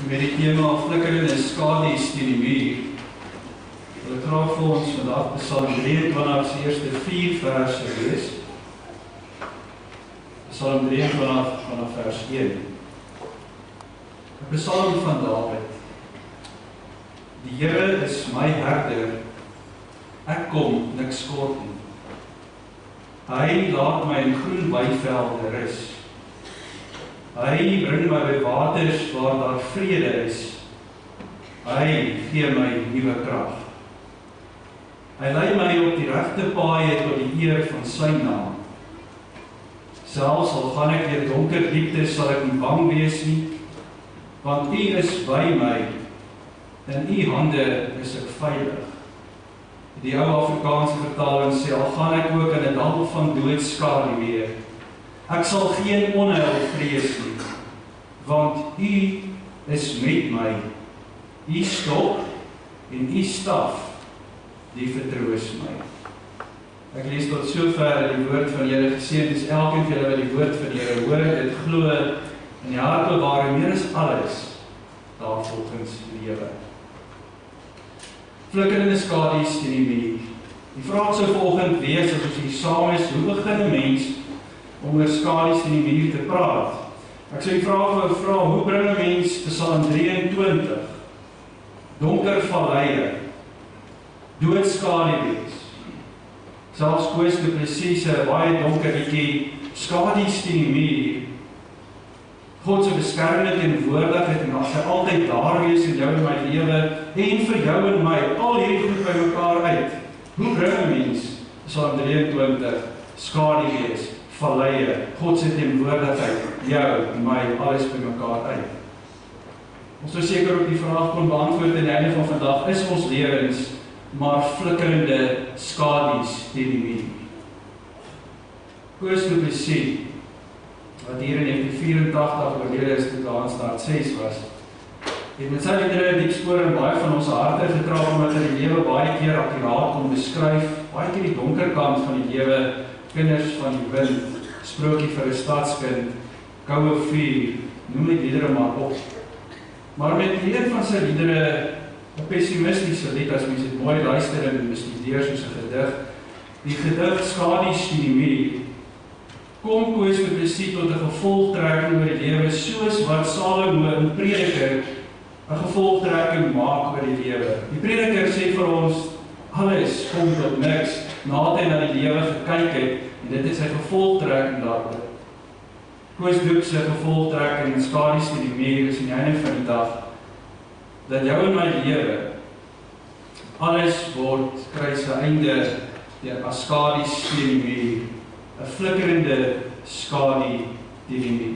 met die tema Flikkerende skadu teen die muur. Wil ek graag vir ons vandag Psalm 23 se eerste 4 verse lees. Psalm 23 vanaf vers 1. 'n Psalm van Dawid. Die Here is my herder, ek kom niks kort nie. Hy laat my in groen weivelde rus. Hy bring my by waters waar daar vrede is. Hy gee my nuwe krag. Hy lei my op die regte paaie tot die eer van sy naam. Selfs al gaan ek deur donker dieptes, sal ek nie bang wees nie, want U is by my. In U hande is ek veilig. Die ou Afrikaanse vertaling sê, al gaan ek ook in 'n dal van doodskadu weer, ek sal geen onheil vrees nie, want U is met my. U stok en U staf, die vertroos my. Ek lees tot sover die woord van die Here. Geseënd is elkeen van julle wat die woord van die Here hoor, dit glo in die hart bewaar, meer as alles daarvolgens lewe. Flikkerende skadu teen die muur. Die vraag sou vanoggend wees, as ons hier saam is, hoe begin 'n mens om oor skadu teen die muur te praat? Ek sou die vraag wou vra, hoe bring 'n mens Psalm 23? Donker valleie, doodskadu's, selfs Koos Du Plessis 'n baie donker liedjie, skadu teen die muur. God se beskermende teenwoordigheid en sy altyd daar wees in jou en my lewe en vir jou en my, al hierdie goed by mekaar uit. Hoe bring 'n mens Psalm 23 skadu wees, valleie, God se teenwoordigheid, jou en my, alles by mekaar uit? Ons sou seker op die vraag kon beantwoord aan die einde van vandag, is ons lewens maar flikkerende skadu's teen die muur. Koos Du Plessis, wat hier in 1984 oorlede is, toe daar in staat 6 was, het met sy liedere diep spore in baie van ons harte getrap, omdat hy die lewe baie keer akkuraat kon beskryf, baie keer die donker kant van die lewe, kinders van die wind, sprokie vir 'n stadskind, koue vuur, noem die liedere maar op. Maar met een van sy liedere, 'n pessimistiese lied, as mens dit mooi luister en bestudeer soos 'n gedig, die gedig skadu teen die muur, kom Koos Du Plessis tot 'n gevolgtrekking oor die lewe, soos wat Salomo in Prediker 'n gevolgtrekking maak oor die lewe. Die Prediker sê vir ons, alles kom tot niks, nadat hy na die lewe gekyk het, en dit is sy gevolgtrekking daaroor. Koos Du se gevolgtrekking en skadu teen die muur is aan die einde van die dag, dat jou en my lewe, alles kry sy einde as skadu teen die muur, 'n flikkerende skadu teen die muur.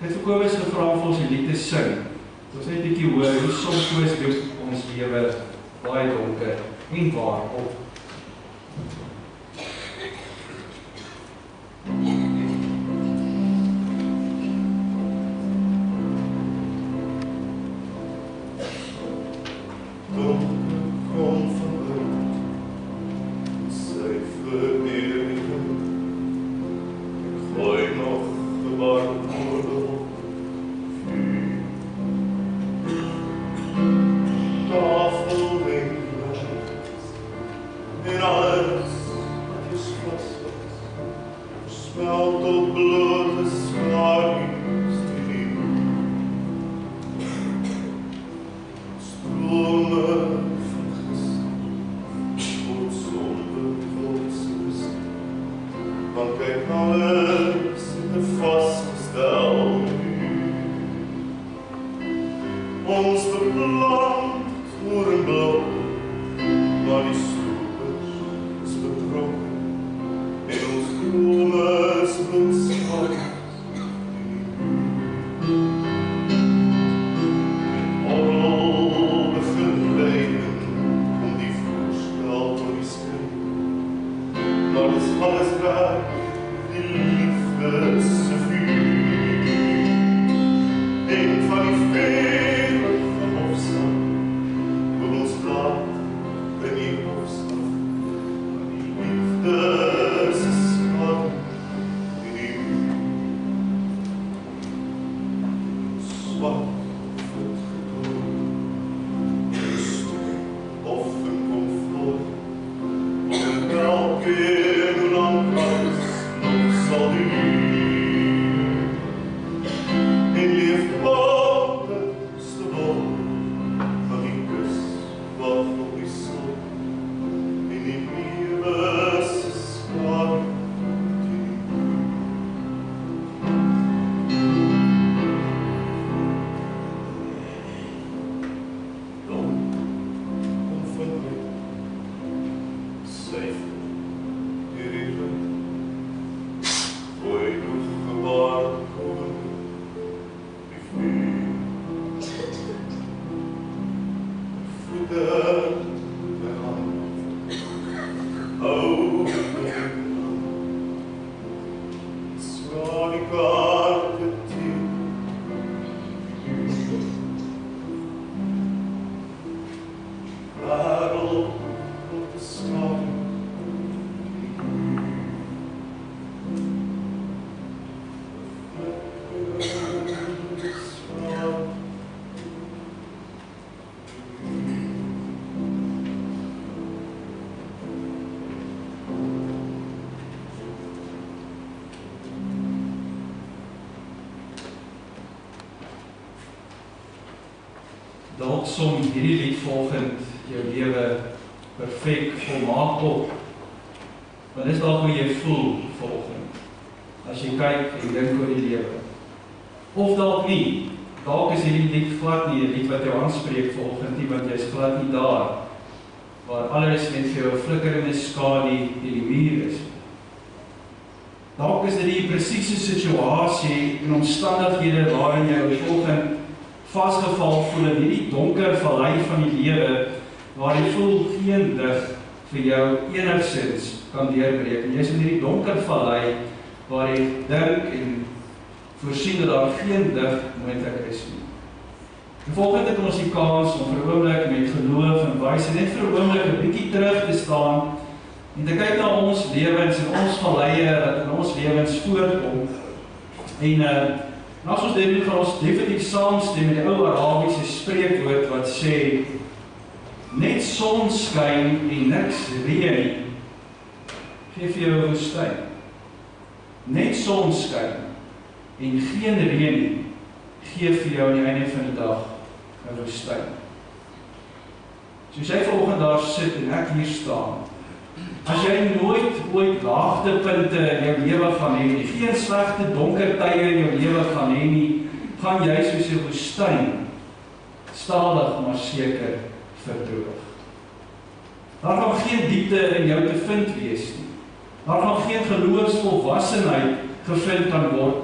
Ek het vir Kobus gevra om vir ons die lied te sing. Ons net 'n bietjie hoor hoe soms Koos Du ons lewe baie donker en waar op. Van ons laat in die hoofd dalk som hierdie lied volgend jou lewe perfek volmaak op. Want dis dalk hoe jy voel volgend, as jy kyk en dink oor die lewe. Of dalk nie, dalk is hierdie lied glad nie 'n lied wat jou aanspreek volgend nie, want jy is glad nie daar, waar alles net vir jou 'n flikkerende skadu in die muur is. Dalk is dit die presiese situasie en omstandighede waarin jy volgend vasgeval voel in hierdie donker vallei van die lewe, waar jy voel geen lig vir jou enigsins kan deurbreek. En jy is in hierdie donker vallei waar jy dink en voorsien dat daar geen lig moontlik is nie. En volgende het ons die kans om vir 'n oomblik met geloof en wys net vir 'n oomblik 'n bietjie terug te staan en te kyk na ons lewens en ons valleie wat in ons lewens voorkom. En as ons dit doen, gaan ons definitief saamstem met die ou Arabiese spreekwoord wat sê, net son skyn en niks reën nie, gee vir jou 'n woestyn. Net son skyn en geen reën nie, gee vir jou aan die einde van die dag 'n woestyn. So as jy vanoggend daar sit en ek hier staan, as jy nooit ooit laagtepunte in jou lewe gaan hê nie, geen slegte donker tye in jou lewe gaan hê nie, gaan jy soos 'n woestyn stadig maar seker verdroog. Daar gaan geen diepte in jou te vind wees nie. Daar gaan geen geloofsvolwassenheid gevind kan word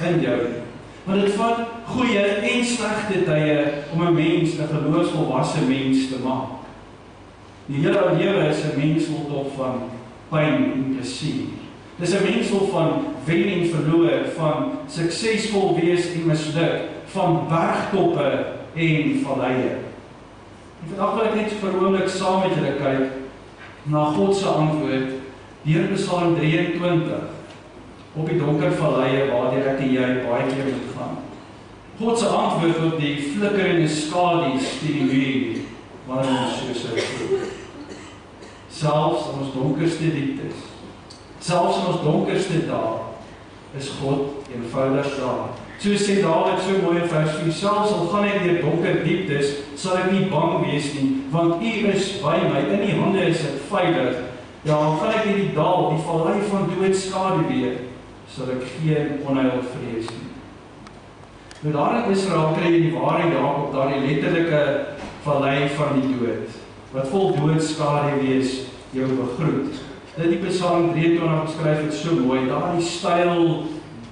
in jou nie. Want dit vat goeie en slegte tye om 'n mens 'n geloofsvolwasse mens te maak. Die hele lewe is 'n mengsel van pyn en plesier. Dis 'n mengsel van wen en verloor, van suksesvol wees en misluk, van bergtoppe en valleie. En vandag wil ek net vir 'n oomblik saam met julle kyk na God se antwoord deur Psalm 23 op die donker valleie waardeur ek en jy baie keer moet gaan. God se antwoord op die flikkerende skadu's teen die muur wanneer ons so voel. Selfs in ons donkerste dieptes, selfs in ons donkerste dae, is God eenvoudig daar. So sê Dawid so mooi in vers 4, selfs al gaan ek deur donker dieptes, sal ek nie bang wees nie, want U is by my, in U hande is ek veilig. Ja, al gaan ek hierdie dal, die vallei van dood skaduwee, sal ek geen onheil vrees nie. Nou daar in Israel kry jy die ware Jakob daar die letterlike vallei van die dood, wat vol doodskaduwees jou begroet. Dit die Psalm 23 beskryf het so mooi, daar die styl,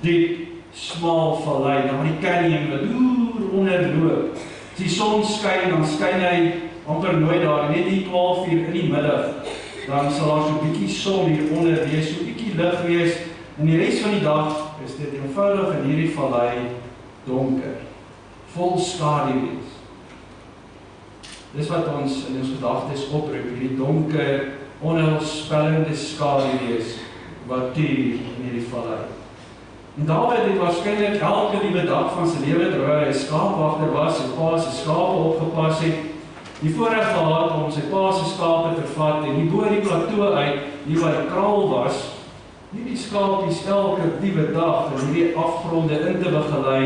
diep, smal vallei, daar die canyon wat deur onderloop. As die son skyn, dan skyn hy amper nooit daar, net die 12 uur in die middag, dan sal daar so 'n bietjie son hier onder wees, so 'n bietjie lig wees, en die res van die dag is dit eenvoudig in hierdie vallei donker, vol skaduwees. Dis wat ons in ons gedagtes oproep, hierdie donker, onheilspellende skaduwees wat tuur in hierdie vallei. En Dawid het waarskynlik elke liewe dag van sy lewe terwyl hy skaapwagter was, sy pa se skape opgepas het, die voorreg gehad om sy pa se skape te vat en hier bo die plateau uit, hier waar die kraal was, hierdie skapies elke liewe dag in hierdie afgronde in te begelei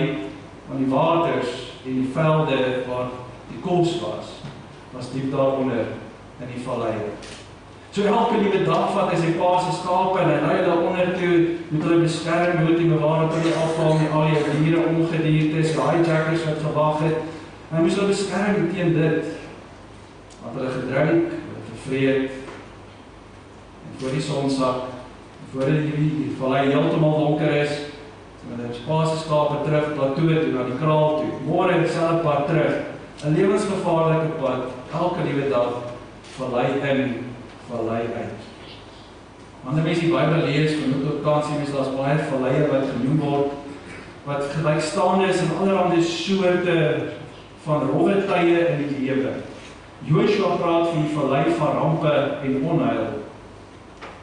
aan die waters en die velde waar die kos was diep daaronder in die valleie. So elke liewe dag vat hy sy pa se skape en hy lei hulle onder toe, moet hulle beskerm, moet hy bewaar dat hulle afval nie al die diere ongediertes, hijackers wat gewag het. Hy moes hulle beskerm teen dit, wat hulle gedrink, wat gevreet, en voor die sonsak, voor die vallei heeltemal donker is, en hulle pa se skape terug plateau toe, na die kraal toe, môre dieselfde pad terug, 'n lewensgevaarlike pad, elke liewe dag, vallei in, vallei uit. Wanneer mens die Bybel lees, genoeg tot kans sien, daar's baie valleie wat genoem word, wat gelykstaande is in allerlei soorte van rowwe tye in die lewe. Joshua praat van die vallei van rampe en onheil.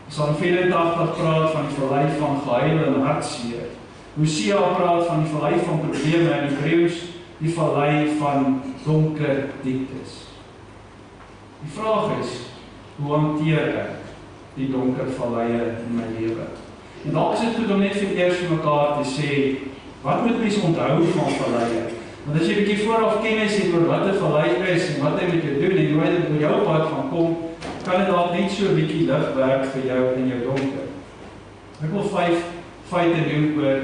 Psalm 84 praat van die vallei van gehuil en hartseer. Hosea praat van die vallei van probleme en Hebreëus die vallei van donker dieptes. Die vraag is, hoe hanteer ek die donker valleie in my lewe? En dalk is dit goed om net vir eers vir mekaar te sê, wat moet mens onthou van valleie? Want as jy 'n bietjie vooraf kennis het oor wat 'n vallei is en wat hy met jou doen en hoe hy op jou pad gaan kom, kan dit dalk net so 'n bietjie lig werk vir jou in jou donker. Ek wil 5 feite doen oor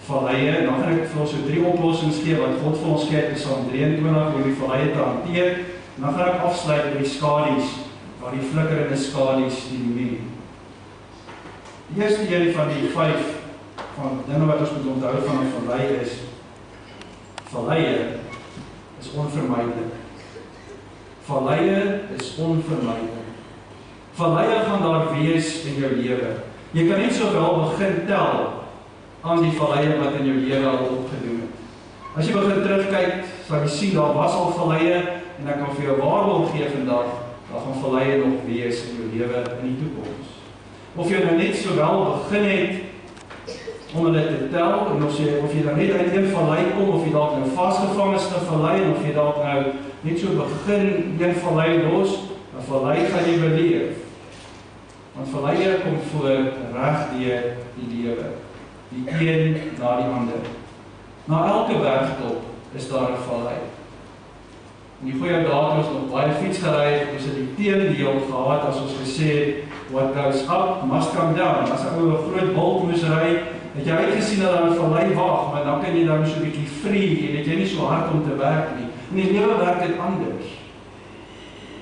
valleie, en dan gaan ek vir ons so 3 oplossings gee wat God vir ons gee uit Psalm 23 hoe die valleie te hanteer. En dan gaan ek afsluit met die skadu's, waar die flikkerende skadu's die muur. Die eerste een van die 5 van dinge wat ons moet onthou van 'n vallei is, valleie is onvermydelik. Valleie is onvermydelik. Valleie gaan daar wees in jou lewe. Jy kan net sowel begin tel aan die valleie wat in jou lewe al opgedoen het. As jy begin terugkyk, sal jy sien, daar was al valleie, en ek kan vir jou waarborg gee vandag, daar gaan valleie nog wees in jou lewe in die toekoms. Of jy nou net sowel begin het, om hulle te tel, en of jy dan net uit een vallei kom, of jy dalk nou vasgevang is in 'n vallei, en of jy dalk nou net so begin een vallei los, 'n vallei gaan jy beleef. Want valleie kom voor reg deur die lewe, die een na die ander. Na elke bergtop is daar 'n vallei. In die goeie dae het ons nog baie fiets gery het, ons het die teendeel gehad as ons gesê het, what goes up must come down. As 'n ou 'n groot bulk moes ry, het jy uitgesien dat daar 'n vallei wag, maar dan kan jy dan so 'n bietjie free en het jy nie so hard om te werk nie. In die lewe werk dit anders.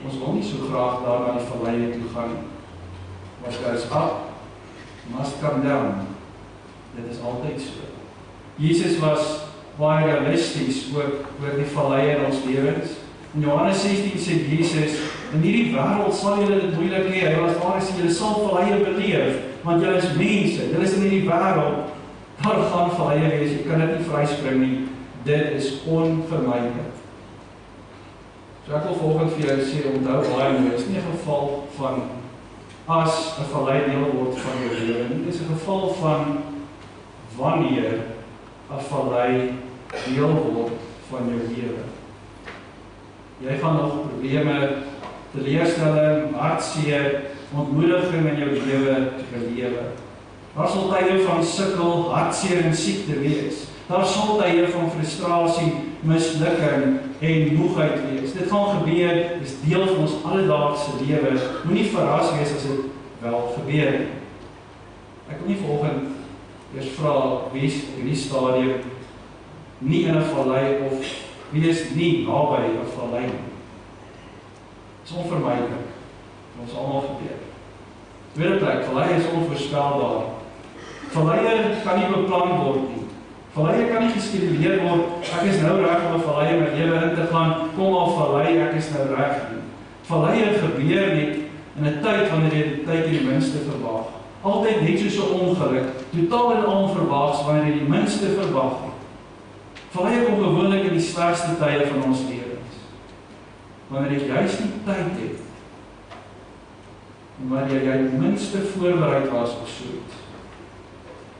Ons wil nie so graag daar na die valleie toe gaan nie. What goes up must come down. Dit is altyd so. Jesus was baie realisties oor die valleie in ons lewens. In Johannes 16 sê Jesus, in hierdie wêreld sal julle dit moeilik hê. Hy was waar hy sê, julle sal valleie beleef, want julle is mense, julle is in hierdie wêreld, daar gaan valleie wees, jy kan dit nie vryspring nie, dit is onvermydelik. So ek wil volgende vir jou sê, onthou baie mooi, is nie 'n geval van as 'n vallei deel word van jou lewe nie, dit is 'n geval van wanneer 'n vallei deel word van jou lewe. Jy gaan nog probleme, teleurstelling, hartseer, ontmoediging in jou lewe belewe. Daar sal tye van sukkel, hartseer en siekte wees. Daar sal tye van frustrasie, mislukking en moegheid wees. Dit gaan gebeur, dis deel van ons alledaagse lewe. Moenie verras wees as dit wel gebeur. Ek wil nie vanoggend eers vra wie is in die stadium nie in 'n vallei of wie is nie naby 'n vallei nie. Dit is onvermydelik. Ons almal gebeur. Tweede plek, valleie is onvoorspelbaar. Valleie kan nie beplan word nie. Valleie kan nie geskeduleer word. Ek is nou reg om 'n vallei in my lewe in te gaan. Kom al vallei, ek is nou reg nie. Valleie gebeur net in 'n tyd wanneer jy die tyd die minste verwag. Altyd net soos 'n ongeluk, totaal en onverwags wanneer jy die minste verwag het. Valleie kom gewoonlik in die slegste tye van ons lewens. Wanneer jy juist nie tyd het, en wanneer jy die minste voorbereid was op so iets.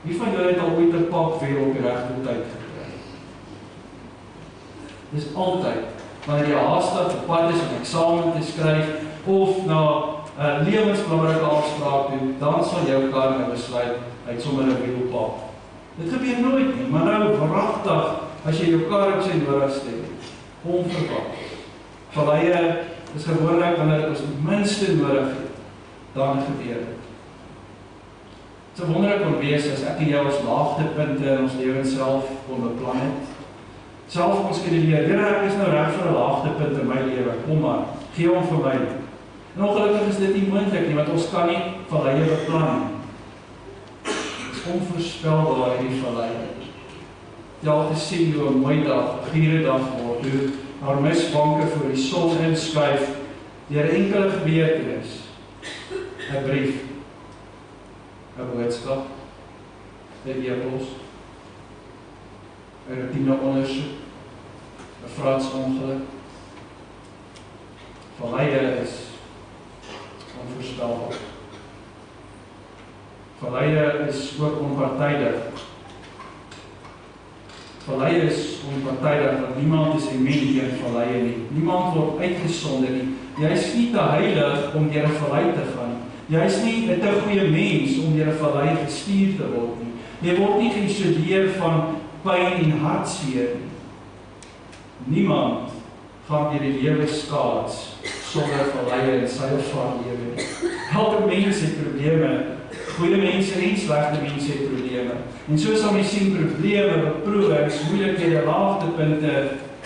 Wie van julle het al ooit 'n pak weer op die regte tyd gekry? Dis altyd, wanneer jy haastig op pad is om eksamen te skryf, of na lewensbelangrike afspraak doen, dan sal jou kar nou besluit, uit sommer 'n wielpap. Dit gebeur nooit nie, maar nou wragtig, as jy jou kar op sy nodigste het, onverwags. Valleie is gewoonlik wanneer dit ons minste nodig het, dan gebeur dit. Dit sou wonderlik kon wees as ek en jy ons laagtepunte in ons lewens self kon beplan het. Self kon skeduleer, Here, ek is nou reg vir 'n laagtepunt in my lewe, kom maar, gee hom vir my. En ongelukkig is dit nie moontlik nie, want ons kan nie valleie beplan nie. Dit is onvoorspelbaar hierdie valleie. Jy al te sien hoe 'n mooi dag, 'n giere dag word, hoe haar misbanke voor die son inskuif, deur enkele gebeurtenis. 'n brief, 'n boodskap, 'n e-pos, 'n routine ondersoek, 'n vraatsongeluk. Valleie is onvoorspelbaar. Valleie is ook onpartydig. Valleie is onpartydig, want niemand is immuun teen valleie nie. Niemand word uitgesonder nie. Jy is nie te heilig om deur 'n vallei te gaan. Jy is nie 'n te goeie mens om deur 'n vallei gestuur te word nie. Jy word nie geïsoleer van pyn en hartseer nie. Niemand gaan deur die lewe skaats sonder valleie in sy of haar lewe nie. Elke mens het probleme, goeie mense en slegte mense het probleme. En so sal mens sien probleme, beproewings, moeilikhede, laagtepunte,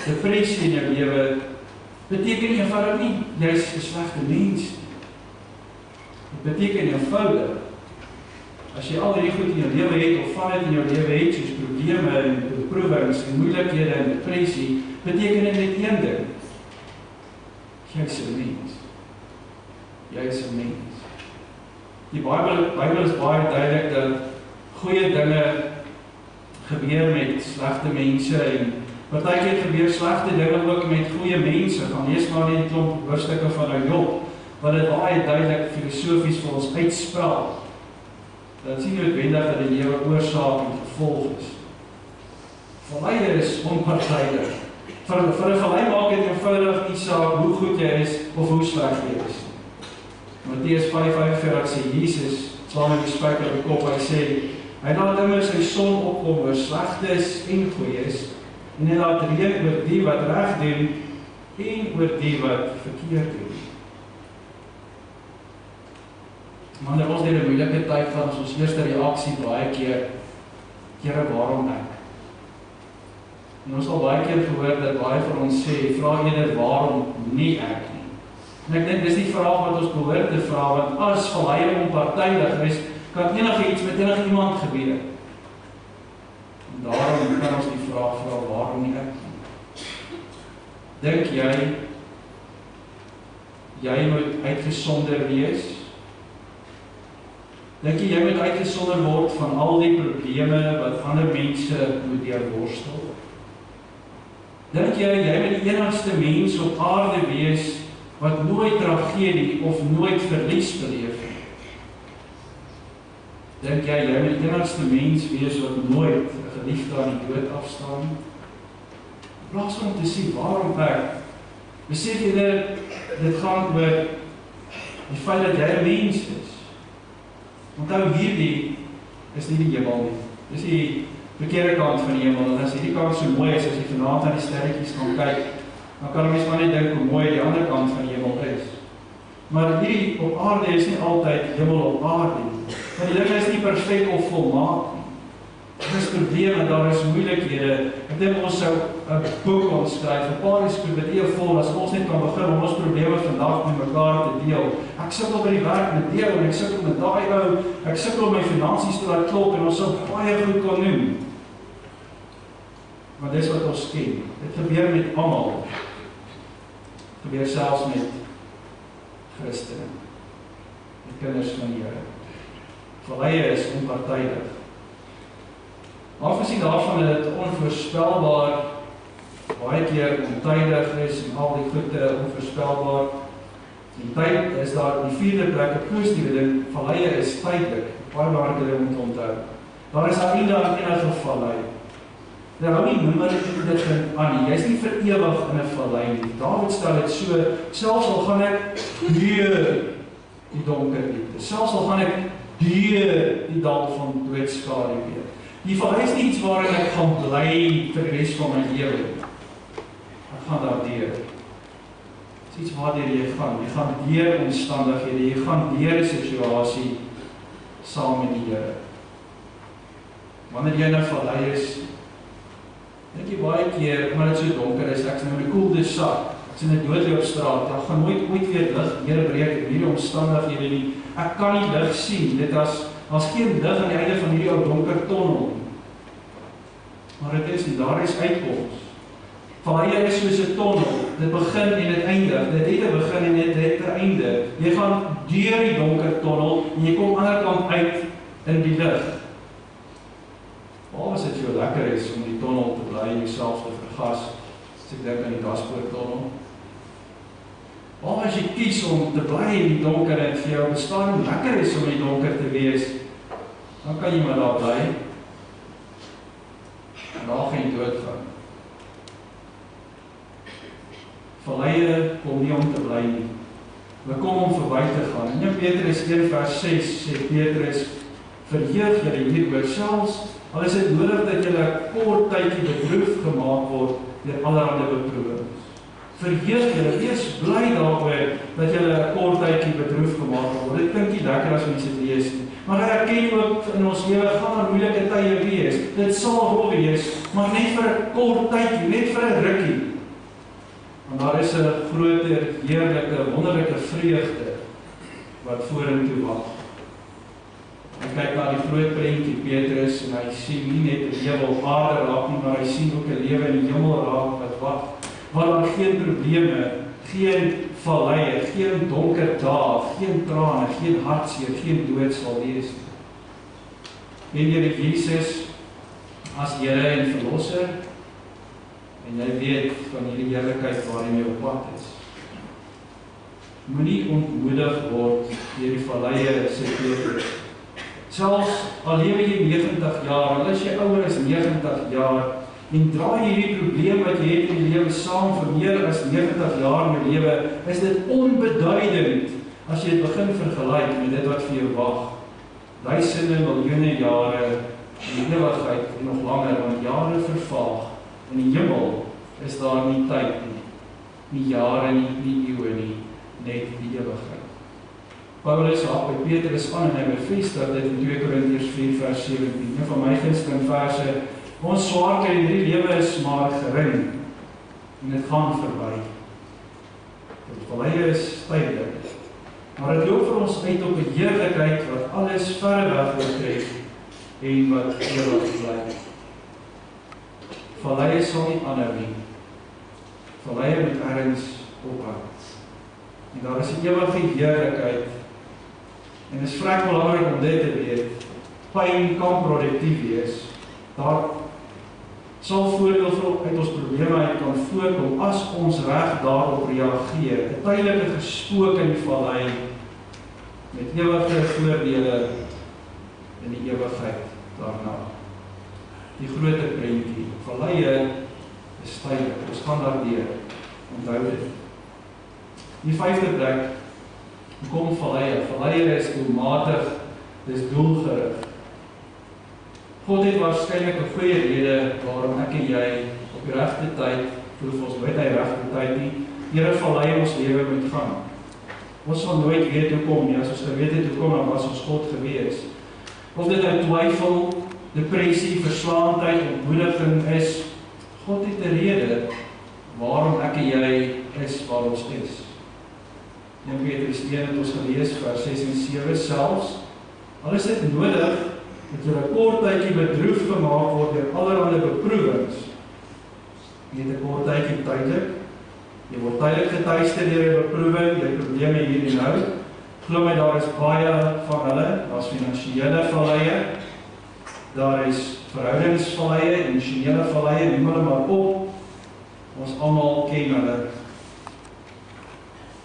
depressie in jou lewe, beteken eenvoudig nie, jy is 'n slegte mens nie. Dit beteken eenvoudig, as jy al hierdie goed in jou lewe het, of van dit in jou lewe het, soos probleme en beproewings en moeilikhede en depressie, beteken dit net een ding. Jy is 'n mens. Jy is 'n mens. Die Bybel is baie duidelik dat goeie dinge gebeur met slegte mense en partykeer gebeur slegte dinge ook met goeie mense. Gaan lees maar net 'n klomp hoofstukke van Job, wat dit baie duidelik filosofies vir ons uitspel. Dat sien noodwendig dat die lewe oorsaak en gevolg is. Valleie is onpartydig. Vir 'n vallei maak dit eenvoudig nie saak hoe goed jy is of hoe sleg jy is. Matteus 5:45 sê Jesus, slaan met die spyker op die kop, hy sê, hy laat immer sy son opkom oor slegtes en goeies, en hy laat reën oor die wat reg doen en oor die wat verkeerd doen. Wanneer ons deur 'n moeilike tyd gaan, is ons eerste reaksie baie keer, Here, waarom ek? En ons al baie keer gehoor dat baie van ons sê, vra eerder waarom nie ek nie. En ek dink dis die vraag wat ons behoort te vra, want as valleie onpartydig is, kan enigiets met enigiemand gebeur. En daarom kan ons die vraag vra, waarom nie ek nie? Dink jy moet uitgesonder wees? Dink jy moet uitgesonder word van al die probleme wat ander mense moet deurworstel? Dink jy moet die enigste mens op aarde wees wat nooit tragedie of nooit verlies beleef nie? Dink jy moet die enigste mens wees wat nooit 'n geliefde aan die dood afstaan nie? In plaas van om te sê, waarom ek? Besef jy dit gaan oor die feit dat jy 'n mens is. Onthou, hierdie is nie die hemel nie. Dis die verkeerde kant van die hemel. En as hierdie kant so mooi is, as jy vanaand aan die sterretjies gaan kyk, dan kan mens maar net dink hoe mooi die ander kant van die hemel is. Maar hierdie op aarde is nie altyd hemel op aarde nie. Want die dinge is nie perfek of volmaak nie. Daar is probleme, daar is moeilikhede. Ek dink ons sou 'n boek ontskryf, 'n paar is vol, as ons net kan begin om ons probleme vandag met mekaar te deel. Ek sukkel by die werk met deel, en ek sukkel met daai ou, ek sukkel om my finansies te laat klop, en ons sal baie goed kan noem. Maar dis wat ons ken. Dit gebeur met almal. Dit gebeur selfs met Christene, met kinders van die Here. Valleie is onpartydig. Afgesien daarvan dat dit onvoorspelbaar, baie keer ontydig is en al die goede onvoorspelbaar. Die tyd is daar die vierde plek, 'n positiewe ding, valleie is tydelik, baie belangrike ding om te onthou. Daar is 'n einde aan enige vallei. Daar hou nie nimmer dit aan nie. Jy is nie vir ewig in 'n vallei nie. Dawid stel dit so, selfs al gaan ek deur die donker diepte, selfs al gaan ek deur die dal van doodskade weer. Die vallei is nie iets waarin ek gaan bly vir die res van my lewe. Ek gaan daar deur. Dit is iets waardeur jy gaan. Jy gaan deur omstandighede, jy gaan deur die situasie saam met die Here. Wanneer jy in 'n vallei is, dink jy baie keer, omdat dit so donker is, ek is nou in 'n koelde sak, ek is in 'n doodloopstraat, ek gaan nooit weer lig deurbreek in hierdie omstandighede nie. Ek kan nie lig sien. Dit as geen lig aan die einde van hierdie ou donker tonnel. Maar dit is nie, daar is uitkoms. Valleie is soos 'n tonnel. Dit begin en dit eindig. Dit het 'n begin en dit het 'n einde. Jy gaan deur die donker tonnel en jy kom aan die ander kant uit in die lig. Waar as dit jou lekker is om die tonnel te bly en jouself te vergas, as ek dink aan die Daspoort-tonnel. Waar as jy kies om te bly in die donker en vir jou bestaan lekker is om in die donker te wees, dan kan jy maar daar bly. En daar gaan jy doodgaan. Valleie kom nie om te bly nie. Hulle kom om verby te gaan. En in Petrus 1:6 sê Petrus, verheug julle hieroor, selfs al is dit nodig dat julle 'n kort tydjie bedroef gemaak word, deur allerhande beproewings. Verheug julle, wees bly daaroor dat julle 'n kort tydjie bedroef gemaak word. Dit klink nie lekker as mense dit lees nie. Maar erken ook in ons lewe gaan daar moeilike tye wees. Dit sal wel wees, maar net vir 'n kort tydjie, net vir 'n rukkie. Want daar is 'n groter, heerlike, wonderlike vreugde wat vorentoe wag. Hy kyk na die groot prentjie Petrus en hy sien nie net 'n lewe op aarde raak nie, maar hy sien ook 'n lewe in die hemel raak wat wag. Waar daar geen probleme, geen valleie, geen donker dae, geen trane, geen hartseer, geen dood sal wees. En Here Jesus as Here en Verlosser, en jy weet van hierdie heerlikheid waarin jy op pad is. Moenie ontmoedig word deur die valleie se Petrus. Selfs al lewe jy 90 jaar, al is jy ouer as 90 jaar, en draai hierdie probleem wat jy het in die lewe saam vir meer as 90 jaar in die lewe, is dit onbeduidend as jy dit begin vergelyk met dit wat vir jou wag. Duisende, miljoene jare in die ewigheid en nog langer, want jare vervaag. In die hemel is daar nie tyd nie jare nie, nie eeue nie, net die ewigheid. Paulus haak by Petrus aan en hy bevestig dit in 2 Korintiërs 4 vers 17. Een van my gunsteling verse: ons swaarkry in hierdie lewe is maar gering en dit gaan verby. Die valleie is tydelik, maar dit loop vir ons uit op 'n heerlikheid wat alles verre weg betref en wat ewig bly. Valleie sal nie aanhou nie. Valleie moet ergens ophou. En daar is 'n ewige heerlikheid. En dit is vrek belangrik om dit te weet. Pyn kan produktief wees. Daar sal voordeel uit ons probleme uit kan voorkom as ons reg daarop reageer. 'n Tydelike gespook in die vallei met ewige voordele in die ewigheid daarna. Die groter prentjie, valleie is tydelik. Ons gaan daardeur. Onthou dit. Die 5de plek, kom valleie. Valleie is doelmatig, dis doelgerig. God het waarskynlik 'n goeie rede waarom ek en jy op die regte tyd, hoef ons nooit die regte tyd nie, deur 'n vallei ons lewe moet gaan. Ons sal nooit weet hoekom nie, as ons geweet het hoekom, dan was ons God gewees. Of dit nou twyfel, depressie, verslaandheid, ontmoediging is, God het 'n rede waarom ek en jy is waar ons is. 1 Petrus 1 het ons gelees, vers 6 en 7 selfs, al is dit nodig, dat jy 'n kort tydjie bedroef gemaak word deur allerhande beproewings. Jy het 'n kort tydjie tydelik, jy word tydelik getuister deur 'n beproewing, jy probleme hier en nou. Glo my, daar is baie van hulle, daar is finansiële valleie, daar is verhoudingsvalleie, emosionele valleie, noem hulle maar op. Ons almal ken hulle.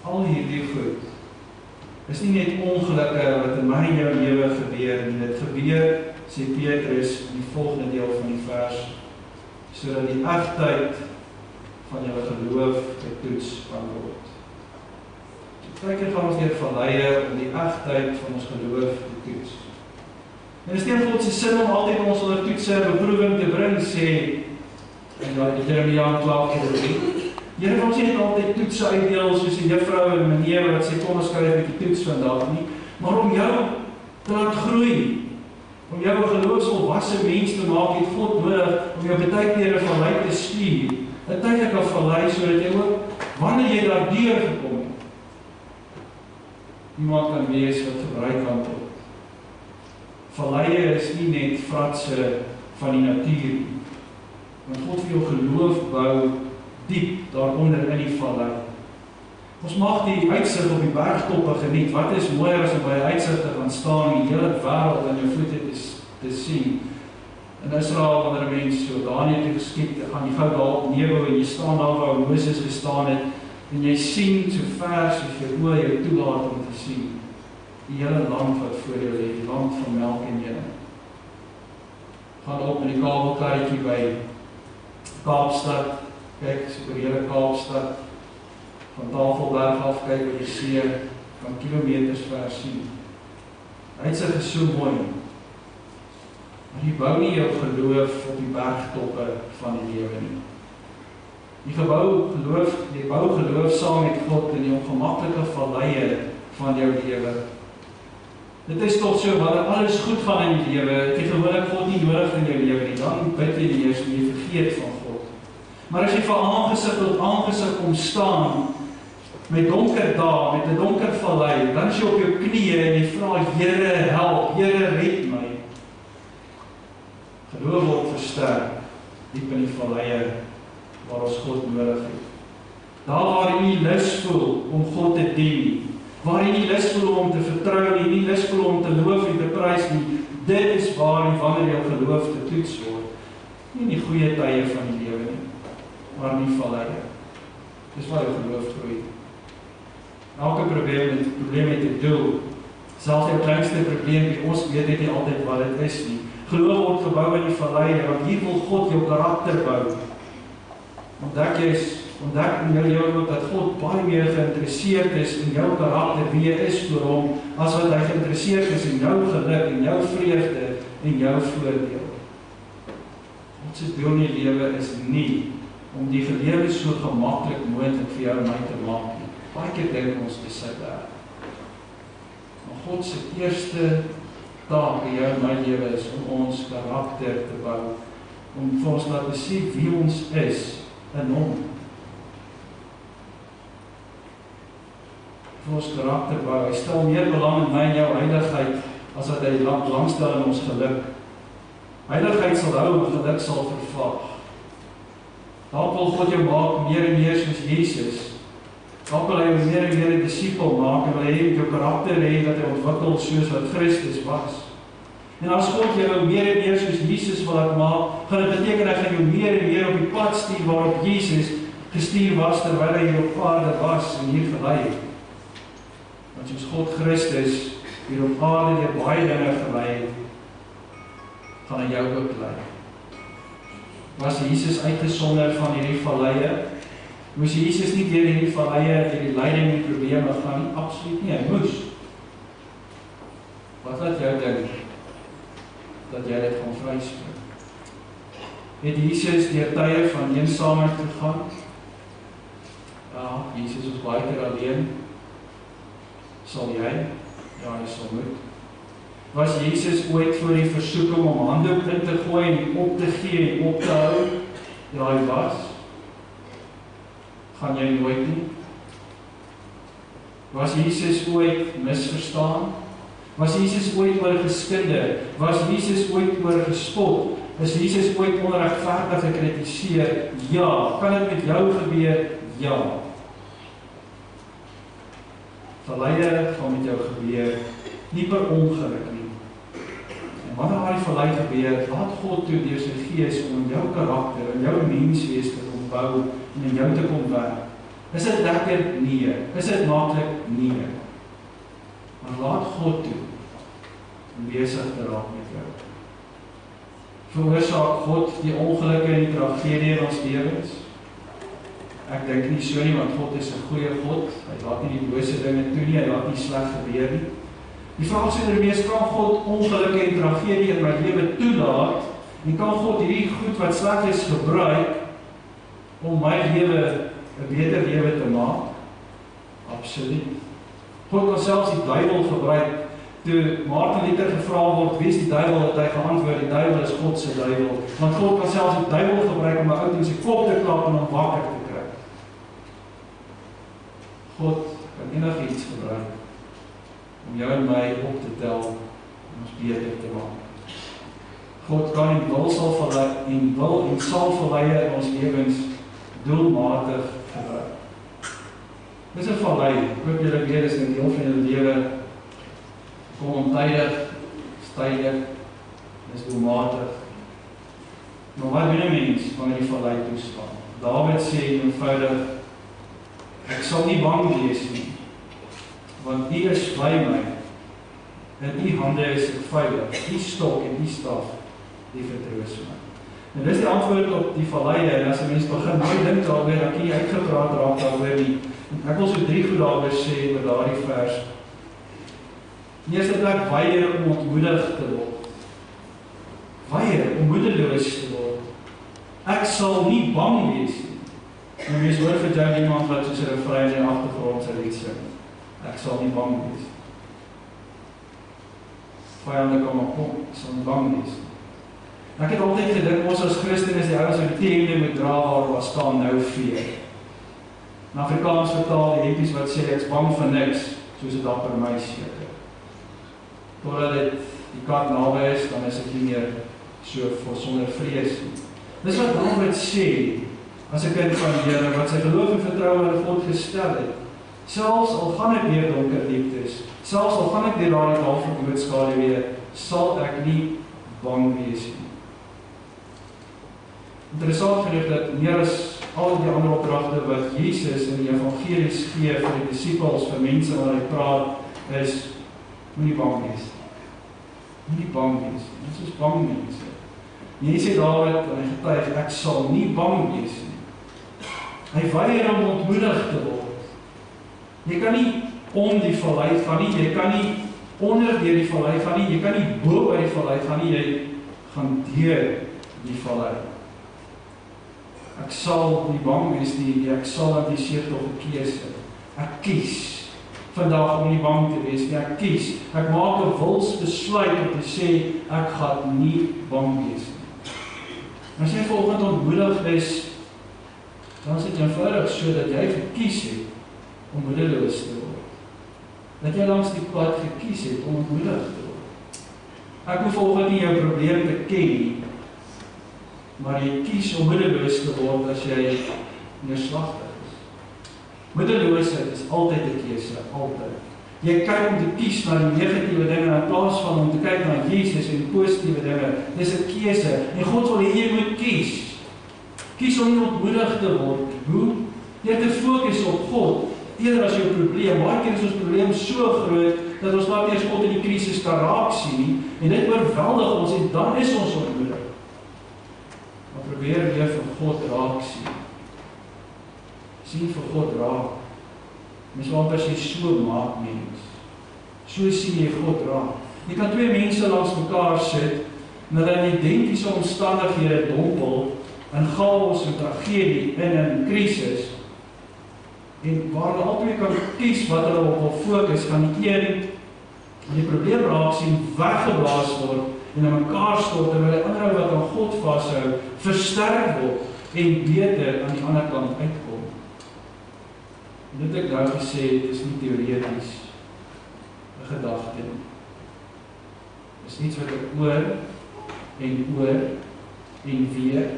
Al hierdie goed is nie net ongelukke wat in my en jou lewe gebeur nie. Dit gebeur, sê Petrus in die volgende deel van die vers, sodat die egtheid van julle geloof getoets kan word. Partykeer gaan ons deur valleie om die egtheid van ons geloof te toets. En is nie God se sin om altyd ons onder toetse beproewing te bring, sê en Jeremia klaar oor. Here wil ons nie altyd toetse uitdeel soos die juffrou en meneer wat sê kom ons skryf 'n bietjie toets vandag nie, maar om jou te laat groei, om jou 'n geloofsvolwasse mens te maak, het God nodig om jou baie keer 'n vallei te stuur. 'n Tydelike vallei sodat jy ook wanneer jy daardeur gekom het, iemand kan wees wat gebruik kan word. Valleie is nie net fratse van die natuur nie. Want God vir jou geloof bou diep daaronder in die vallei. Ons mag die uitsig op die bergtoppe geniet. Wat is mooier as om by 'n uitsig te gaan staan, die hele wêreld aan jou voete te sien. In Israel, wanneer 'n mens so Daniël toe geskiet, gaan jy gou daar op Nebo en jy staan daar waar Moses gestaan het en jy sien so ver soos jou oë jou toelaat om te sien. Die hele land wat voor jou lê, die land van melk en honing. Gaan op in die kabelkarretjie by Kaapstad, kyk oor die hele Kaapstad, van Tafelberg af kyk oor die see, van kilometers ver sien. Uitsig is so mooi, maar jy bou nie jou geloof op die bergtoppe van die lewe nie. Jy bou geloof saam met God in die ongemaklike valleie van jou lewe. Dit is tot so, wanneer alles goed gaan in die lewe, het jy gewoonlik God nie nodig in jou lewe nie, dan bid jy die eers en jy vergeet van God. Maar as jy van aangesig tot aangesig kom staan, met donker dae, met 'n donker vallei, dan is jy op jou knieë en jy vra, Here help, Here red my. Geloof word versterk, diep in die valleie, waar ons God nodig het. Daar waar jy nie lus voel om God te dien, waar jy nie lus voel om te vertrou nie, nie lus voel om te loof en te prys nie, dit is waar en wanneer jou geloof getoets word. Nie in die goeie tye van die lewe nie, maar in die valleie. Dis waar jou geloof groei. Elke probleem het 'n doel. Selfs jou kleinste probleem, ons weet nie altyd wat dit is nie. Geloof word gebou in die valleie, want hier wil God jou karakter bou. Ontdek in jou lewe ook dat God baie meer geïnteresseerd is in jou karakter, wie jy is vir hom, as wat hy geïnteresseerd is in jou geluk, in jou vreugde, en jou voordeel. God se doel in die lewe is nie om die lewe so gemaklik moontlik vir jou en my te maak nie. Baie keer dink ons dis sy werk. Maar God se eerste taak in jou en my lewe is om ons karakter te bou, om vir ons laat besef wie ons is in hom. Vir ons karakter bou. Hy stel meer belang in my en jou heiligheid as wat hy langstel in ons geluk. Heiligheid sal hou en geluk sal vervaag. Dalk wil God jou maak meer en meer soos Jesus. Dalk wil hy jou meer en meer 'n disipel maak en wil hy met jou karakter hê dat hy ontwikkel soos wat Christus was. En as God jou meer en meer soos Jesus wil laat maak, gaan dit beteken dat hy jou meer en meer op die pad stuur waarop Jesus gestuur was terwyl hy hier op aarde was en hier gelei het. Want soos God Christus hier op aarde deur baie dinge gelei het, gaan hy jou ook lei. Was Jesus uitgesonder van hierdie valleie? Moes Jesus nie deur hierdie valleie, deur die lyding en die probleme gaan nie? Absoluut nie, hy moes. Wat laat jou dink dat jy dit gaan vryspring? Het Jesus deur tye van eensaamheid gegaan? Ja, Jesus was baie keer alleen. Sal jy? Ja, hy sal moet. Was Jesus ooit voor die versoeking om handdoek in te gooi en op te gee en op te hou? Ja, hy was. Gaan jy nooit nie? Was Jesus ooit misverstaan? Was Jesus ooit oor geskinde? Was Jesus ooit oor gespot? Is Jesus ooit onregverdig gekritiseer? Ja. Kan dit met jou gebeur? Ja. Verleide gaan met jou gebeur, nie per ongeluk nie. En wanneer die verleid gebeur, laat God toe deur sy gees om in jou karakter, in jou menswees te kom bou en in jou te kom werk. Is dit lekker? Nee. Is dit maklik? Nee. Maar laat God toe om besig te raak met jou. Veroorsaak God die ongelukke en die tragedie in ons lewens? Ek dink nie so nie, want God is 'n goeie God. Hy laat nie die bose dinge toe nie, hy laat nie sleg gebeur nie. Die vraag sou wees, kan God ongelukke en tragedie in my lewe toelaat en kan God hierdie goed wat sleg is gebruik om my lewe 'n beter lewe te maak? Absoluut. God kan selfs die duiwel gebruik. Toe Martin Luther gevra word, wie is die duiwel, het hy geantwoord, die duiwel is God se duiwel. Want God kan selfs die duiwel gebruik om 'n ou in sy kop te klap en hom wakker te kry. God kan enigiets gebruik om jou en my op te tel en ons beter te maak. God kan en wil sal verleie in ons lewens doelmatig gebruik. Dis 'n vallei. Ek hoop julle weet, is 'n deel van julle lewe. Kom ontydig, stydig, is doelmatig. Maar wat doen 'n mens wanneer die vallei toeslaan? Dawid sê eenvoudig, ek sal nie bang wees nie, want U is by my. In U hande is ek veilig. U stok en U staf, die vertroos my. En dis die antwoord op die valleie, en as 'n mens begin mooi dink daaroor, dan kan jy uitgepraat raak daaroor nie. Ek wil so 3 goed daaroor sê oor daardie vers. In die eerste plek, weier om ontmoedig te word. Weier om moedeloos te word. Ek sal nie bang wees nie. En mens hoor vir jou iemand wat soos 'n refrein in die agtergrond sy lied sing. Ek sal nie bang wees. Vyande kan maar kom, ek sal nie bang wees. Ek het altyd gedink, ons as Christen is die ouens wat die tende moet dra waar staan nou veer. In Afrikaans vertaal die hempies wat sê, ek is bang vir niks, soos 'n dapper meisie. Totdat die kat naby is, dan is ek nie meer so sonder vrees. Dis wat Dawid sê, as 'n kind van die Here, wat sy geloof en vertroue in God gestel het. Selfs al gaan ek deur donker dieptes, selfs al gaan ek deur daardie dal van doodskaduwee, sal ek nie bang wees nie. Interessant genoeg dat meer as al die ander opdragte wat Jesus in die evangelies gee vir die disippels, vir mense waar hy praat, is moenie bang wees. Moenie bang wees. Ons is bang mense. Nie sê Dawid en hy getuig, ek sal nie bang wees nie. Hy weier om ontmoedig te word. Jy kan nie om die vallei gaan nie, jy kan nie onder deur die vallei gaan nie, jy kan nie bo by die vallei gaan nie, jy gaan deur die vallei. Ek sal nie bang wees nie, ek sal impliseer tot 'n keuse. Ek kies vandag om nie bang te wees nie, ek kies. Ek maak 'n wilsbesluit om te sê, ek gaan nie bang wees nie. As jy vanoggend ontmoedig is, dan is dit eenvoudig so dat jy gekies het om moedeloos te word. Dat jy langs die pad gekies het om ontmoedig te word. Ek hoef vanoggend nie jou probleem te ken nie, maar jy kies om moedeloos te word as jy neerslagtig is. Moedeloosheid is altyd 'n keuse, altyd. Jy kyk om te kies na die negatiewe dinge in plaas van om te kyk na Jesus en positiewe dinge. Dis 'n keuse en God wil hê jy moet kies. Kies om nie ontmoedig te word. Hoe? Deur te fokus op God, eerder as jou probleem. Baie keer is ons probleem so groot dat ons net eers God in die krisis kan raak sien nie, en dit oorweldig ons en dan is ons ontmoedig. Maar probeer weer vir God raak sien. Sien vir God raak. Mens wil amper sê so maak mens. So sien jy God raak. Jy kan twee mense langs mekaar sit, en hulle in identiese omstandighede dompel, in chaos en tragedie, in 'n krisis, en waar hulle albei kan kies wat hulle op wil fokus, kan die een die probleem raak sien, weggeblaas word, en in mekaar stort, terwyl die ander wat aan God vashou, versterk word, en beter aan die ander kant uitkom. En dit ek nou gesê, dit is nie teoreties 'n gedagte nie. Dit is iets wat ek oor en weer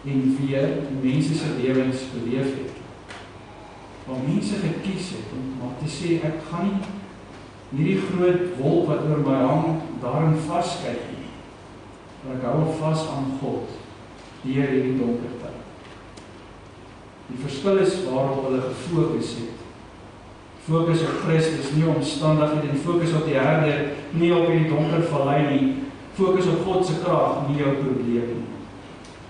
in mense se lewens beleef het. Waar mense gekies het om maar te sê, ek gaan nie hierdie groot wolk wat oor my hang, daarin vaskyk nie. Maar ek hou vas aan God, deur hierdie donker tyd. Die verskil is waarop hulle gefokus het. Fokus op Christus, nie omstandighede, en fokus op die Herder, nie op die donker vallei nie. Fokus op God se krag, nie jou probleem nie.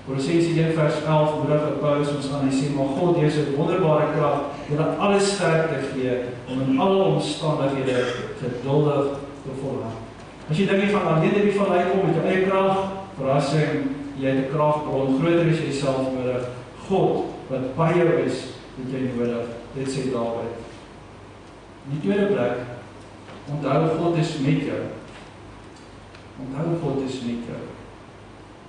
Kolossense 1 vers 11 moedig Paulus ons aan, hy sê, maar God deur sy wonderbare krag, julle alles sterkte gee, om in alle omstandighede geduldig te volhard. As jy dink van alleen die vallei kom met jou eie krag, verrassing, jy het 'n kragbron, groter as jouself nodig. God, wat by jou is, het jy nodig. Dit sê Dawid. In die tweede plek, onthou God is met jou. Onthou God is met jou.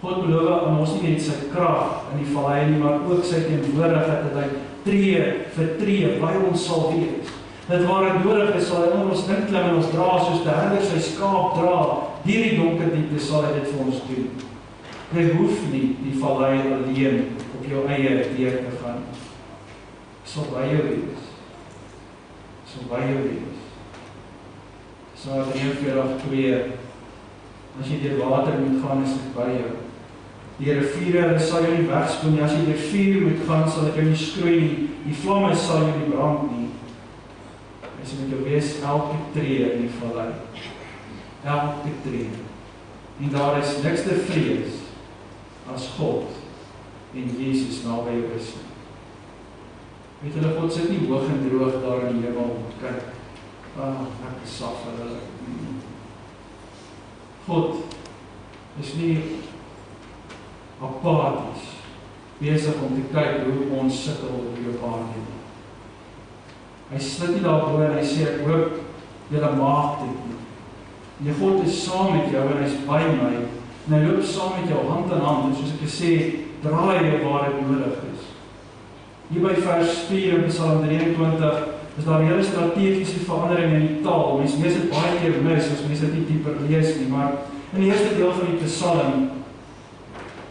God beloof aan ons nie net sy krag in die vallei nie, maar ook sy teenwoordigheid, dat hy tree vir tree by ons sal wees. Dat waar dit nodig is, sal hy onder ons inklim en ons dra, soos die herder sy skaap dra, deur die donker diepte sal hy dit vir ons doen. Jy hoef nie die vallei alleen op jou eie deur te gaan. Sal by jou wees. Sal by jou wees. Psalm 43:2. As jy deur water moet gaan, is ek by jou. Die riviere, hulle sal jou nie wegspoel nie. As jy deur vuur moet gaan, sal ek jou nie skroei nie. Die vlamme sal jou nie brand nie. Hy sê met jou wees elke tree in die vallei. Elke tree. En daar is niks te vrees as God en Jesus naby jou is. Weet hulle, God sit nie hoog en droog daar in die hemel. Kyk, ek is saf vir hulle. God is nie apaties besig om te kyk hoe ons sukkel op die aarde. Hy sit nie daarbo en hy sê, ek hoop julle maak dit nie. Die God is saam met jou en hy is by my, en hy loop saam met jou hand in hand, en soos ek gesê, draai jy waar dit nodig is. Hier by vers 4 in Psalm 23, is daar 'n hele strategiese verandering in die taal. Mense lees dit baie keer mis, as mense dit nie dieper lees nie, maar in die eerste deel van die Psalm,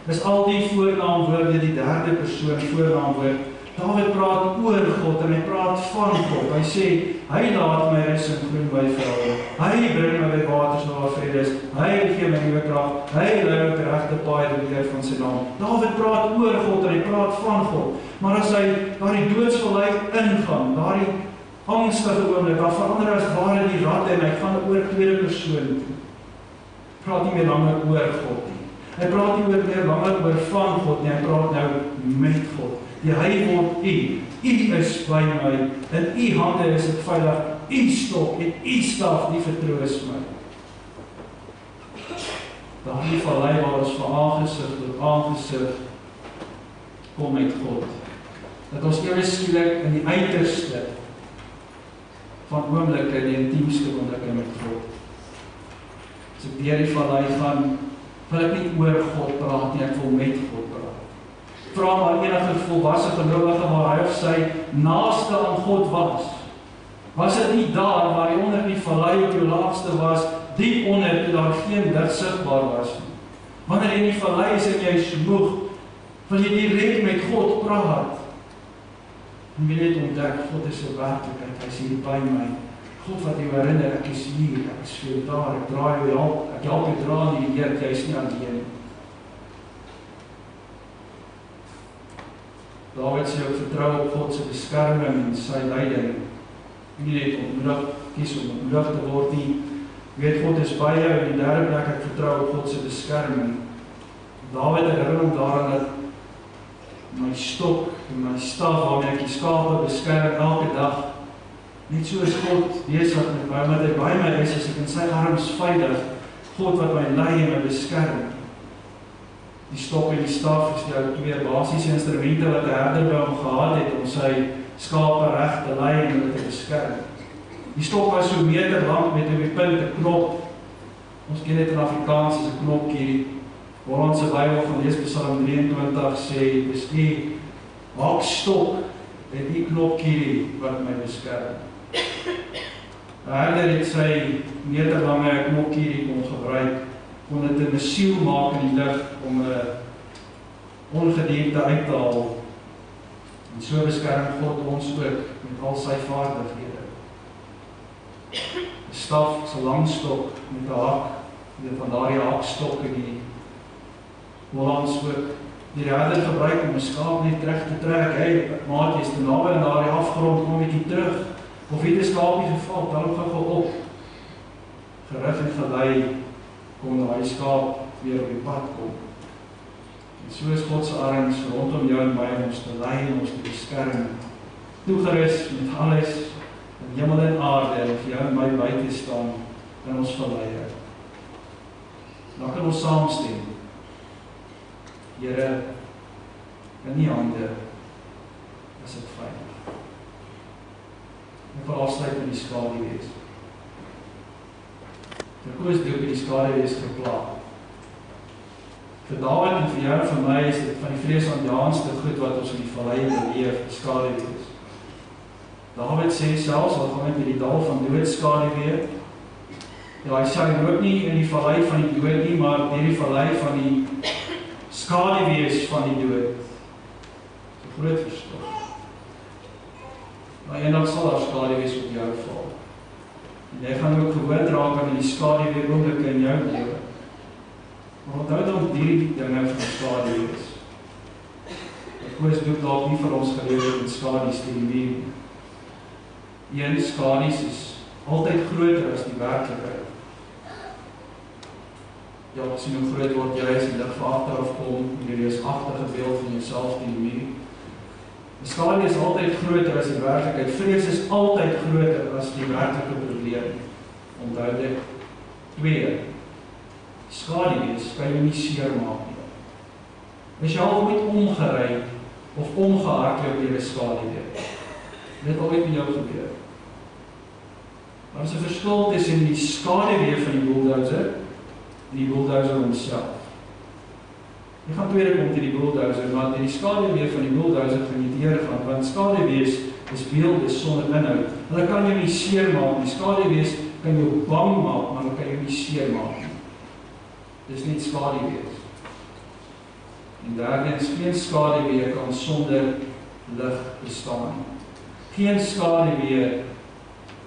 is al die voornaamwoorde die derde persoon voornaamwoord. David praat oor God en hy praat van God. Hy sê, hy laat my rus in groen weivelde. Hy bring my by waters waar vrede is. Hy gee my nuwe krag. Hy lei my op die regte paai deur die eer van sy naam. David praat oor God en hy praat van God. Maar as hy daardie doodsvallei ingaan, daardie angstige oomblik, dan verander as ware die rad en hy gaan oor tweede persoon toe. Praat nie meer langer oor God nie. Hy praat nie meer langer oor van God nie, hy praat nou met God. Die hy word u is by my, in u hande is ek veilig, u stok en u staf, die vertroos my. Daardie vallei waar ons van aangesig tot aangesig kom met God. Dat ons ewe skielik in die uiterste van oomblikke, die intiemste oomblikke met God. As ek deur die vallei gaan, wil ek nie oor God praat nie, ek wil met God praat. Vra maar enige volwasse gelowige waar hy of sy naaste aan God was. Was dit nie daar waar hy onder die vallei op jou laagste was, diep onder, toe daar geen lig sigbaar was nie. Wanneer jy in die vallei is en jy is moeg, wil jy direk met God praat. En wil net ontdek, God is 'n werklikheid, hy is hier by my. God wat jou herinner, ek is hier, ek is vir jou daar, ek draai jou help, ek help jou dra in die Here, jy is nie alleen. David sê ook vertrou op God se beskerming en sy leiding. Nie net ontmoedig, kies om ontmoedig te word nie. Weet God is by jou, en die derde plek ek vertrou op God se beskerming. David herinner hom daaraan dat my stok en my staf waarmee ek die skape beskerm elke dag, net so is God besig met my, omdat hy by my is, as ek in sy arms veilig, God wat my lei en my beskerm. Die stok en die staf is jou twee basiese instrumente wat 'n herder by hom gehad het om sy skape reg te lei en hulle te beskerm. Die stok was so meter lank met op die punt 'n knop. Ons ken dit in Afrikaans as 'n knopkie. Hollandse Bybel van Psalm 23 sê, dis die hakstok, het die knopkie wat my beskerm. 'n herder het sy meterlange knopkie kon gebruik, kon dit 'n siel maak in die lug om 'n ongedierte uit te haal. En so beskerm God ons ook met al sy vaardighede. 'n Staf is 'n lang stok met 'n hak, van daardie hakstokke die Hollands ook die herder gebruik om 'n skaap net terug te trek. Hey, maat, jy's te naby aan daardie afgrond, kom bietjie terug. Of het 'n skaapie geval, dan gou op. Gerig en gelei kom daai skaap weer op die pad kom. En so is God se arms rondom jou en my om ons te lei en ons te beskerm. Toegerus met alles in hemel en aarde en vir jou en my by te staan in ons verleiding. Dan kan ons saamstem. Here, in die hande is ek veilig. Ek wil afsluit met die skaduwees. Terkoos doop die skaduwees geplaag. Vir Dawid en vir jou en vir my is dit van die vreesaanjaendste goed wat ons in die vallei beleef, die skaduwees. Dawid sê selfs, al gaan met die dal van dood skaduwee, ja, hy sê loop nie in die vallei van die dood nie, maar deur die vallei van die skaduwees van die dood. Dis 'n groot verskil. Maar eendag sal daar skaduwees op jou val. En jy gaan ook gewoond raak aan die skaduwee oomblikke in jou lewe. Maar onthou dan die dinge van skaduwees. Koos doop dalk nie vir ons gelewe met skadu's teen die muur. Een skadu's is altyd groter as die werklikheid. Ja, as jy nou groot word, jy is die lig van agteraf kom, en jy is agtige beeld van jouself teen die muur. Die skadu is altyd groter as die werklikheid. Vrees is altyd groter as die werklike probleem. Onthou dit. 2. Skadu is, kan jy nie seer maak nie. Is jy al ooit omgery of omgehardloop deur 'n skaduwee? Dit al ooit met jou gebeur. Daar is 'n verskil tussen die skaduwee van die bulldozer en die bulldozer homself. Jy gaan tweede kom die bulldozer, maar die skaduwee van die bulldozer gaan jy teergaan, want skaduwees is beelde sonder inhoud. Hulle kan jou nie seermaak, die skaduwees kan jou bang maak, maar hulle kan jou nie seermaak nie. Dis net skaduwees. En derdens, geen skaduwee kan sonder lig bestaan. Geen skaduwee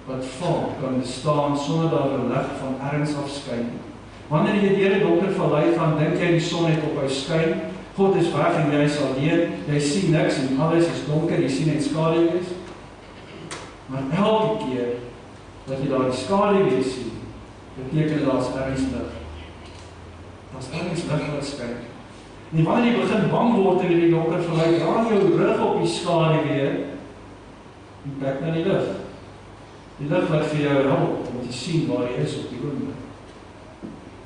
wat val kan bestaan sonder dat er lig van ergens af skyn. Wanneer jy deur 'n donker vallei gaan, dink jy die son het op jou skyn, God is weg en jy is alleen, jy sien niks en alles is donker, jy sien net skaduwees. Maar elke keer dat jy daar die skaduwees sien, beteken daar is ergens lig. Daar is ergens lig wat skyn. En wanneer jy begin bang word in die donker vallei, draai jou rug op die skaduwee en kyk na die lig. Die lig wat vir jou help om te sien waar jy is op die oomblik.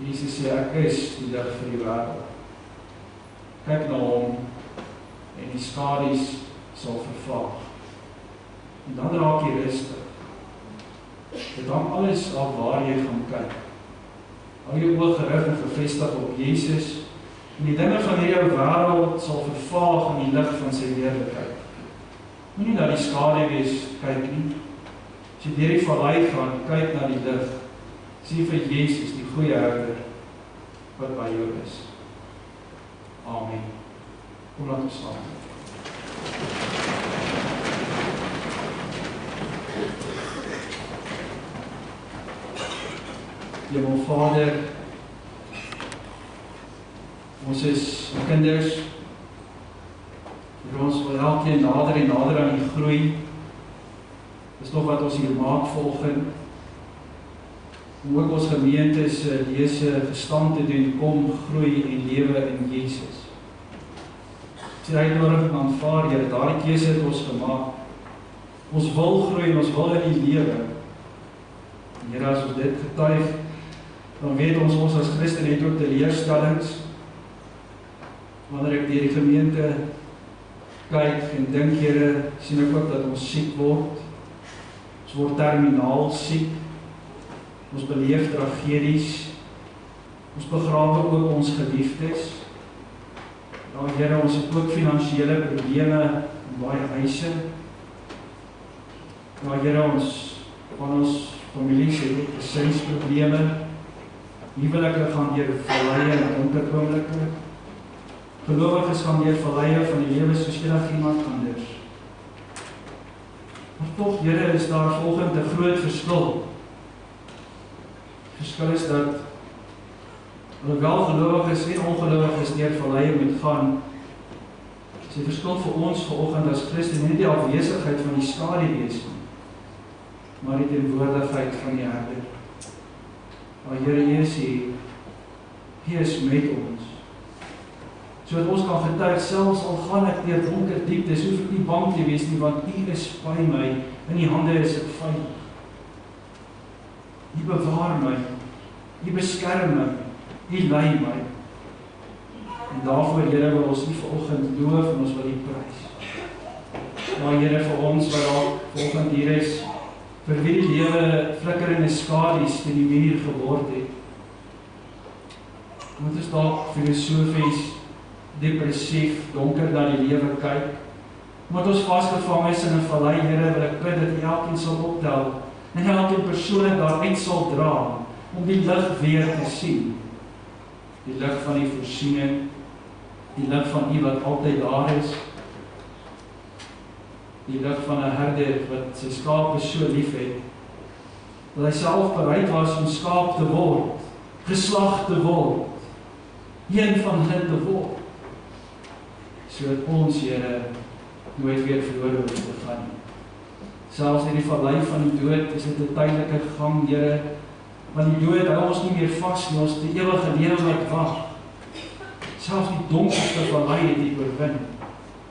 Jesus sê, ek is die lig vir die wêreld. Kyk na hom en die skadu's sal vervaag. En dan raak jy rustig. Dit hang alles af waar jy gaan kyk. Hou jou oog gerig en gefestig op Jesus en die dinge van hierdie wêreld sal vervaag in die lig van sy heerlikheid. Moenie na die skaduwees kyk nie. As jy deur die vallei gaan, kyk na die lig. Sien vir Jesus, die goeie herder, wat by jou is. Amen. Kom laat ons staan. Hemel Vader, ons is kinders, ons wil elkeen nader en nader aan die groei. Dis nog wat ons hier maak volgend. Om ook ons gemeentes dese gestand te doen, kom, groei en lewe in Jesus. Sy uitnodiging aanvaar, Here, daardie keuse het ons gemaak. Ons wil groei en ons wil in die lewe. En Here, as ons dit getuig, dan weet ons as Christen het ook teleurstellings. Wanneer ek deur die gemeente kyk en dink, Here, sien ek ook dat ons siek word. Ons word terminaal siek. Ons beleef tragedies. Ons begrawe ook ons geliefdes. Ja, Here, ons het ook finansiële probleme in baie huise. Ja, Here, ons families het ook gesinsprobleme. Huwelike gaan deur valleie en donker oomblikke. Gelowiges gaan deur valleie van die lewe soos enigiemand anders. Maar tog, Here, is daar volgende 'n groot verskil. Verskil is dat alhoewel gelowiges en ongelowiges deur valleie moet gaan, is die verskil vir ons vanoggend as Christen nie die afwesigheid van die skaduwees nie, maar die teenwoordigheid van die herder. Maar Here, U is hier, U is met ons. Sodat ons kan getuig, selfs al gaan ek deur donker dieptes, hoef ek nie bang te wees nie, want U is by my, in U hande is ek veilig. U bewaar my, U beskerm my, U lei my. En daarvoor, Here, wil ons U vanoggend loof en ons wil U prys. Maar Here, vir ons wat daar vanoggend hier is, vir wie die lewe flikkerende skadu's teen die muur geword het, moet ons dalk filosofies, depressief, donker na die lewe kyk. Moet ons vasgevang is in 'n vallei, Here, wil ek bid dat U elkeen sal optel en elkeen persoonlik daaruit sal dra om die lig weer te sien. Die lig van die voorsiening, die lig van U wat altyd daar is, die lig van 'n herder wat sy skape so lief het, dat hy self bereid was om skaap te word, geslag te word, een van hulle te word, sodat ons, Here, nooit weer verlore hoef te gaan nie. Selfs in die vallei van die dood is dit 'n tydelike gang, Here, want die dood hou ons nie meer vas nie, ons die ewige lewe wat wag. Selfs die donkerste vallei het U oorwin.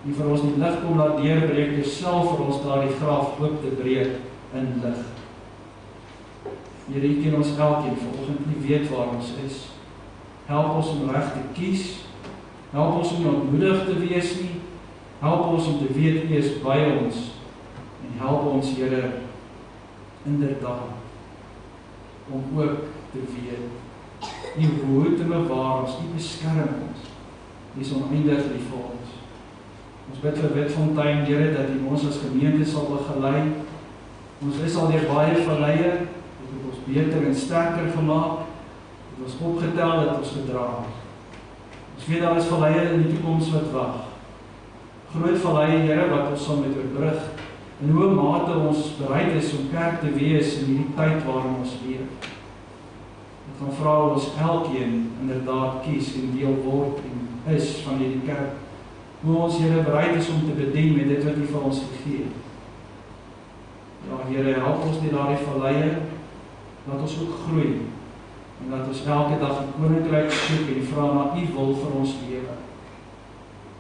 En vir ons die lig kom laat deurbreek, dus self vir ons daar die graf oop te breek in lig. Here, U ken ons elkeen vanoggend nie weet waar ons is. Help ons om reg te kies, Help ons om nie ontmoedig te wees nie. Help ons om te weet U is by ons. En help ons, Here, inderdaad, om ook te weet, U behoed te bewaar ons, U beskerm ons. U is oneindig lief vir ons. Ons bid vir WItfontein, Here, dat U ons as gemeente sal begelei. Ons is al deur baie verleie, het ons beter en sterker gemaak, het ons opgetel, het ons gedra. Ons weet daar is verleie in die toekoms wat wag. Groot verleie, Here, wat ons sal met oorbrug, in hoe mate ons bereid is om kerk te wees in die tyd waarin ons leef. Ek gaan vra ons elkeen inderdaad kies en deel word en is van hierdie kerk. Hoe ons, Here, bereid is om te bedien met dit wat U vir ons gegee het. Ja, Here, help ons nie daardie verleie, dat ons ook groei, en dat ons elke dag die koninkryk soek en vra na U wil vir ons lewe.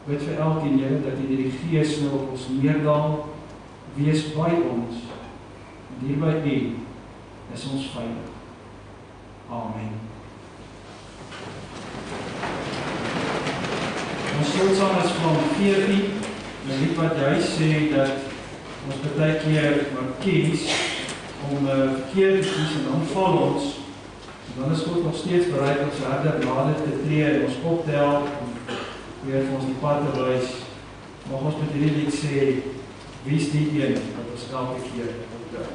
Bid vir elkeen, Here, dat U die Gees nou op ons neerdal, wees by ons, en hier by U is ons veilig. Amen. Ons slotsaam is van 14, een lied wat jy sê dat ons baie keer maar kies om verkeerd te kies en dan val ons. En dan is God nog steeds bereid om sy harde nader te tree en ons op te help en weer vir ons die pad te wys. Mag ons met hierdie lied sê, wie is die een wat ons elke keer optel?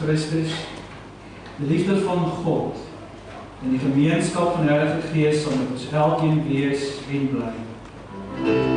Christus, die liefde van God en die gemeenskap van die Heilige Gees sal met ons elkeen wees en bly.